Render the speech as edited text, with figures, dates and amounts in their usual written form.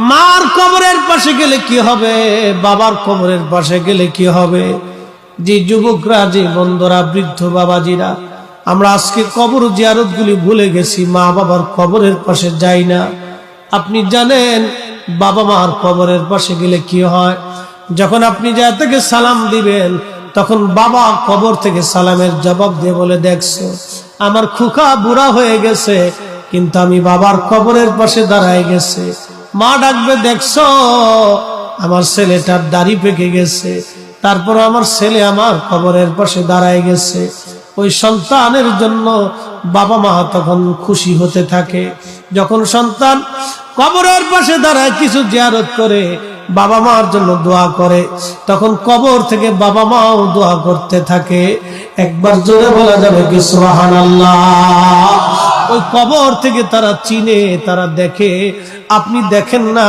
মার কবরের পাশে গেলে কি হবে, বাবার কবরের পাশে গেলে কি হবে? যে যুবকরা, যে বন্ধুরা, বৃদ্ধ বাবাজিরা, আমরা আজকে কবর জিয়ারত গুলি ভুলে গেছি, মা বাবার কবরের পাশে যাই না। আপনি জানেন বাবা মার কবরের পাশে গেলে কি হয়? যখন আপনি যা থেকে সালাম দিবেন, তখন বাবা কবর থেকে সালামের জবাব দিয়ে বলে, দেখছো আমার খুকা বুড়া হয়ে গেছে, কিন্তু আমি বাবার কবরের পাশে দাঁড়ায় গেছে। মা ডাকবে, দেখছো আমার ছেলেটার দাড়ি পেকে গেছে, তারপর আমার ছেলে আমার কবরের পাশে দাঁড়ায় গেছে। ওই সন্তানের জন্য বাবা মা তখন খুশি হতে থাকে। যখন সন্তান কবরের পাশে দাঁড়ায় কিছু জিয়ারত করে, বাবা মার জন্য দোয়া করে, তখন কবর থেকে বাবা মাও দোয়া করতে থাকে। একবার জোরে বলা যাবে কি সুবহানাল্লাহ? ওই কবর থেকে তারা চিনে, তারা দেখে। আপনি দেখেন না?